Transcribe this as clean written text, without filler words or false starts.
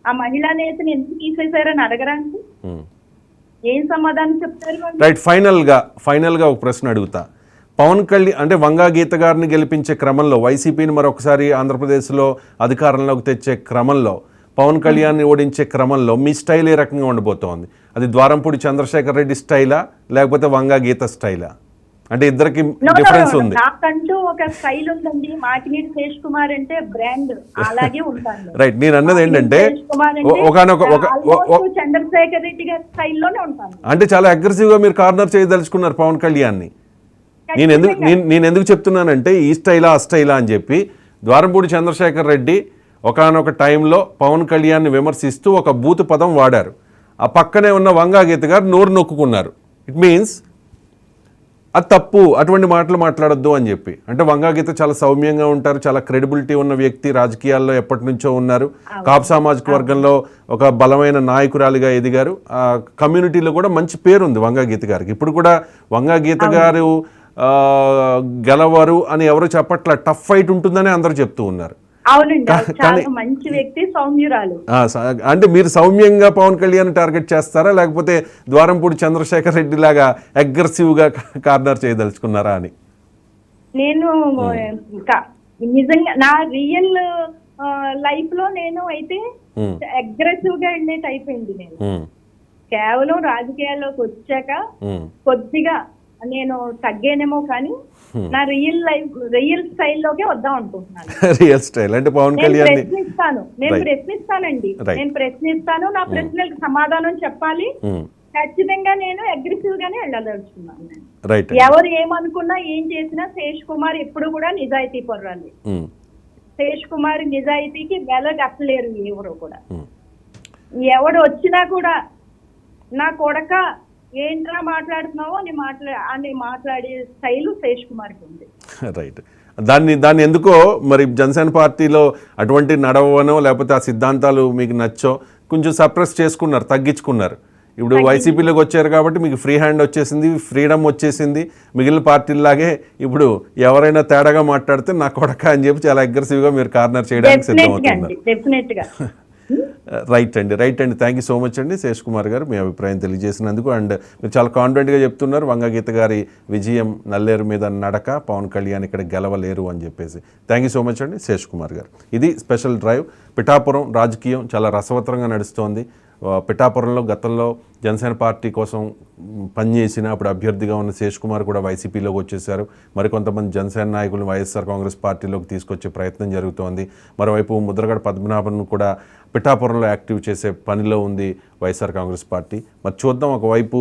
ఆ మహిళా నేతని ఎందుకు తీసేశారని అడగరాండి? ఏం సమాధానం చెప్తారు వాళ్ళు? రైట్. ఫైనల్ గా ఒక ప్రశ్న అడుగుతా. పవన్ కళ్యాణ్ అంటే వంగా గీత గారిని గెలిపించే క్రమంలో, వైసీపీని మరొకసారి ఆంధ్రప్రదేశ్లో అధికారంలోకి తెచ్చే క్రమంలో, పవన్ కళ్యాణ్ని ఓడించే క్రమంలో మీ స్టైల్ ఏ రకంగా ఉండబోతోంది? అది ద్వారంపూడి చంద్రశేఖర్ రెడ్డి స్టైలా లేకపోతే వంగా గీత స్టైలా? అంటే ఇద్దరికి డిఫరెన్స్ ఉంది. నాకంటూ ఒక స్టైల్ ఉందండి. మాకినీటి శేష్ కుమార్ అంటే బ్రాండ్, అలాగే ఉంటాను. రైట్. నేను అన్నది ఏంటంటే చంద్రశేఖర్ రెడ్డి గారి స్టైల్లోనే ఉంటాను. అంటే చాలా అగ్రెసివ్ గా మీరు కార్నర్ చేయదలుచుకున్నారు పవన్ కళ్యాణ్ని. నేను ఎందుకు చెప్తున్నానంటే ఈ స్టైలా ఆ స్టైలా అని చెప్పి, ద్వారంపూడి చంద్రశేఖర్ రెడ్డి ఒకానొక టైంలో పవన్ కళ్యాణ్ని విమర్శిస్తూ ఒక బూతు పదం వాడారు. ఆ పక్కనే ఉన్న వంగా గీత గారు నోరు నొక్కున్నారు. ఇట్ మీన్స్ అది తప్పు, అటువంటి మాటలు మాట్లాడొద్దు అని చెప్పి. అంటే వంగా గీత చాలా సౌమ్యంగా ఉంటారు, చాలా క్రెడిబిలిటీ ఉన్న వ్యక్తి, రాజకీయాల్లో ఎప్పటి నుంచో ఉన్నారు, కాపు సామాజిక వర్గంలో ఒక బలమైన నాయకురాలిగా ఎదిగారు. ఆ కమ్యూనిటీలో కూడా మంచి పేరు ఉంది వంగా గీత గారికి. ఇప్పుడు కూడా వంగా గీత గారు గెలవరు అని ఎవరు చెప్పట్లా, టఫ్ ఫైట్ ఉంటుందని అందరూ చెప్తూ ఉన్నారు. మంచి వ్యక్తి, సౌమ్యురాలు. అంటే మీరు సౌమ్యంగా పవన్ కళ్యాణ్ టార్గెట్ చేస్తారా లేకపోతే ద్వారంపూడి చంద్రశేఖర్ రెడ్డి లాగా అగ్రెసివ్ గా కార్నర్ చేయదలుచుకున్నారా అని? నేను నిజంగా నా రియల్ లైఫ్ లో నేను అయితే అగ్రెసివ్ గా వెళ్ళే టైప్ అయింది. నేను కేవలం రాజకీయాల్లోకి వచ్చాక కొద్దిగా నేను తగ్గానేమో, కానీ నా రియల్ స్టైల్లోకే వద్దాం అనుకుంటున్నాను. రియల్ స్టైల్ అంటే పవన్ కళ్యాణ్ నేను ప్రశ్నిస్తానండి. నేను ప్రశ్నిస్తాను, నా ప్రశ్నలకు సమాధానం చెప్పాలి. ఖచ్చితంగా నేను అగ్రెసివ్ గానే వెళ్ళదలుచుకున్నాను. ఎవరు ఏమనుకున్నా ఏం చేసినా శేష్ కుమార్ ఎప్పుడు కూడా నిజాయితీ పర్రాలి. శేష్ కుమార్ నిజాయితీకి వెలగట్టలేరు ఎవరు కూడా. ఎవడు వచ్చినా కూడా నా కొడక ఏంట్రా మాట్లాడుతున్నావో అని మాట్లాడే స్టైల్ శేష్ కుమార్కి ఉంది. రైట్. దాన్ని ఎందుకో మరి జనసేన పార్టీలో అటువంటి నడవనో లేకపోతే ఆ సిద్ధాంతాలు మీకు నచ్చో కొంచెం సప్రెస్ చేసుకున్నారు, తగ్గించుకున్నారు. ఇప్పుడు వైసీపీలోకి వచ్చారు కాబట్టి మీకు ఫ్రీ హ్యాండ్ వచ్చేసింది, ఫ్రీడమ్ వచ్చేసింది. మిగిలిన పార్టీలాగే ఇప్పుడు ఎవరైనా తేడాగా మాట్లాడితే నా కొడక అని చెప్పి చాలా అగ్రెసివ్గా మీరు కార్నర్ చేయడానికి సిద్ధమవుతున్నారు. రైట్ అండి. థ్యాంక్ యూ సో మచ్ అండి శేష్ కుమార్ గారు, మీ అభిప్రాయం తెలియజేసినందుకు. అండ్ మీరు చాలా కాన్ఫిడెంట్గా చెప్తున్నారు వంగా గీత గారి విజయం నల్లేరు మీద నడక, పవన్ కళ్యాణ్ ఇక్కడ గెలవలేరు అని చెప్పేసి. థ్యాంక్ యూ సో మచ్ అండి శేష్ కుమార్ గారు. ఇది స్పెషల్ డ్రైవ్. పిఠాపురం రాజకీయం చాలా రసవత్తరంగా నడుస్తోంది. పిఠాపురంలో గతంలో జనసేన పార్టీ కోసం పనిచేసిన అప్పుడు అభ్యర్థిగా ఉన్న శేష్ కుమార్ కూడా వైసీపీలోకి వచ్చేసారు. మరికొంతమంది జనసేన నాయకులను వైఎస్ఆర్ కాంగ్రెస్ పార్టీలోకి తీసుకొచ్చే ప్రయత్నం జరుగుతోంది. మరోవైపు ముద్రగడ పద్మనాభన్ కూడా పిఠాపురంలో యాక్టివ్ చేసే పనిలో ఉంది వైఎస్ఆర్ కాంగ్రెస్ పార్టీ. మరి చూద్దాం, ఒకవైపు